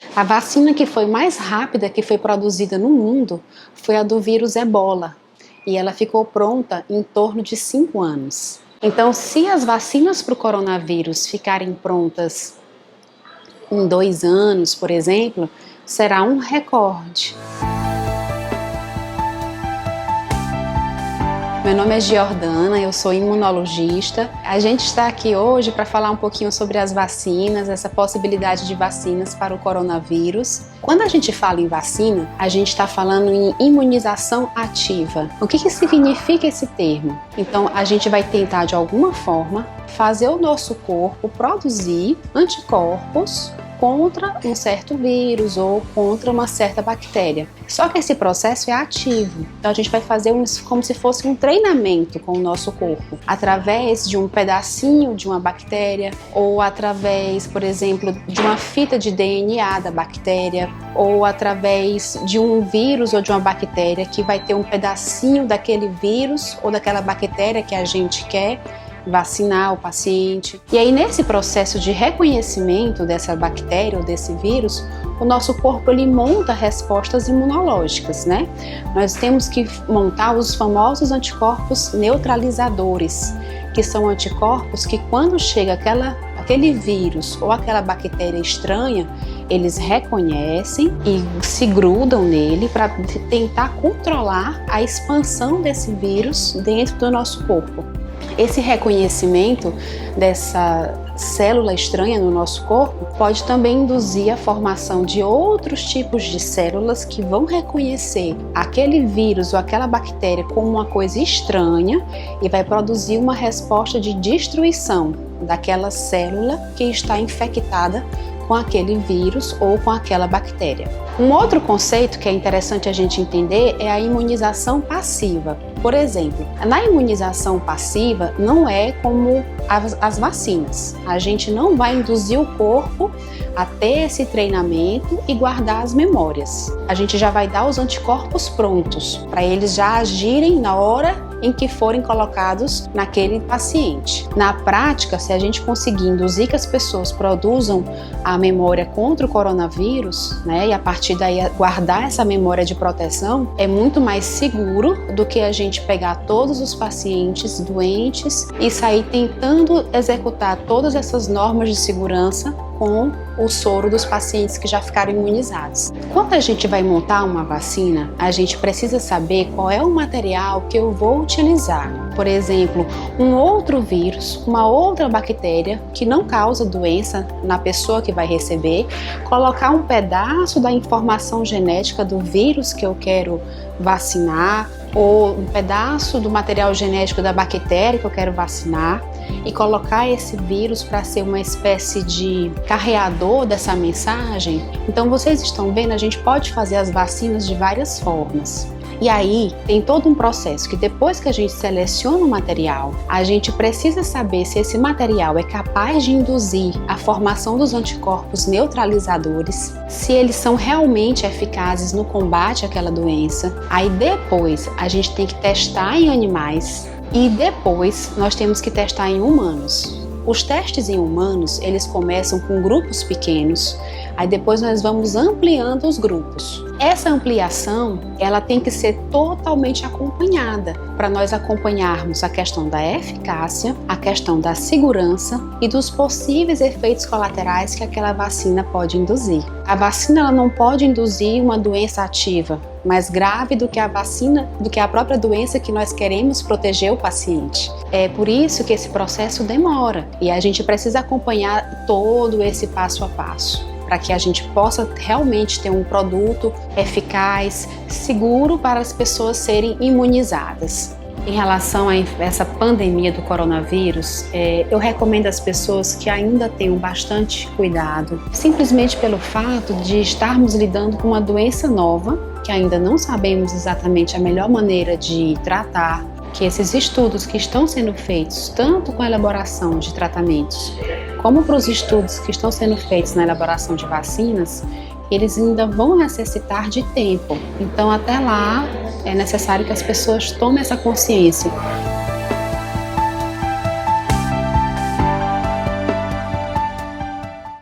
A vacina que foi mais rápida que foi produzida no mundo foi a do vírus Ebola, e ela ficou pronta em torno de 5 anos. Então, se as vacinas para o coronavírus ficarem prontas em 2 anos, por exemplo, será um recorde. Meu nome é Giordana, eu sou imunologista. A gente está aqui hoje para falar um pouquinho sobre as vacinas, essa possibilidade de vacinas para o coronavírus. Quando a gente fala em vacina, a gente está falando em imunização ativa. O que significa esse termo? Então, a gente vai tentar, de alguma forma, fazer o nosso corpo produzir anticorpos contra um certo vírus ou contra uma certa bactéria. Só que esse processo é ativo. Então a gente vai fazer como se fosse um treinamento com o nosso corpo, através de um pedacinho de uma bactéria, ou através, por exemplo, de uma fita de DNA da bactéria, ou através de um vírus ou de uma bactéria que vai ter um pedacinho daquele vírus ou daquela bactéria que a gente quer vacinar o paciente. E aí, nesse processo de reconhecimento dessa bactéria ou desse vírus, o nosso corpo ele monta respostas imunológicas, né? Nós temos que montar os famosos anticorpos neutralizadores, que são anticorpos que, quando chega aquele vírus ou aquela bactéria estranha, eles reconhecem e se grudam nele para tentar controlar a expansão desse vírus dentro do nosso corpo. Esse reconhecimento dessa célula estranha no nosso corpo pode também induzir a formação de outros tipos de células que vão reconhecer aquele vírus ou aquela bactéria como uma coisa estranha e vai produzir uma resposta de destruição daquela célula que está infectada com aquele vírus ou com aquela bactéria. Um outro conceito que é interessante a gente entender é a imunização passiva. Por exemplo, na imunização passiva não é como as vacinas. A gente não vai induzir o corpo a ter esse treinamento e guardar as memórias. A gente já vai dar os anticorpos prontos para eles já agirem na hora em que forem colocados naquele paciente. Na prática, se a gente conseguir induzir que as pessoas produzam a memória contra o coronavírus, né, e a partir daí guardar essa memória de proteção, é muito mais seguro do que a gente pegar todos os pacientes doentes e sair tentando executar todas essas normas de segurança com o soro dos pacientes que já ficaram imunizados. Quando a gente vai montar uma vacina, a gente precisa saber qual é o material que eu vou utilizar. Por exemplo, um outro vírus, uma outra bactéria que não causa doença na pessoa que vai receber, colocar um pedaço da informação genética do vírus que eu quero vacinar, ou um pedaço do material genético da bactéria que eu quero vacinar e colocar esse vírus para ser uma espécie de carreador dessa mensagem. Então vocês estão vendo, a gente pode fazer as vacinas de várias formas. E aí tem todo um processo que depois que a gente seleciona o material, a gente precisa saber se esse material é capaz de induzir a formação dos anticorpos neutralizadores, se eles são realmente eficazes no combate àquela doença. Aí depois a gente tem que testar em animais e depois nós temos que testar em humanos. Os testes em humanos, eles começam com grupos pequenos, aí depois nós vamos ampliando os grupos. Essa ampliação, ela tem que ser totalmente acompanhada, para nós acompanharmos a questão da eficácia, a questão da segurança e dos possíveis efeitos colaterais que aquela vacina pode induzir. A vacina ela não pode induzir uma doença ativa mais grave do que a vacina, do que a própria doença que nós queremos proteger o paciente. É por isso que esse processo demora e a gente precisa acompanhar todo esse passo a passo, para que a gente possa realmente ter um produto eficaz, seguro para as pessoas serem imunizadas. Em relação a essa pandemia do coronavírus, eu recomendo às pessoas que ainda tenham bastante cuidado, simplesmente pelo fato de estarmos lidando com uma doença nova, que ainda não sabemos exatamente a melhor maneira de tratar, que esses estudos que estão sendo feitos, tanto com a elaboração de tratamentos, como para os estudos que estão sendo feitos na elaboração de vacinas, eles ainda vão necessitar de tempo. Então, até lá, é necessário que as pessoas tomem essa consciência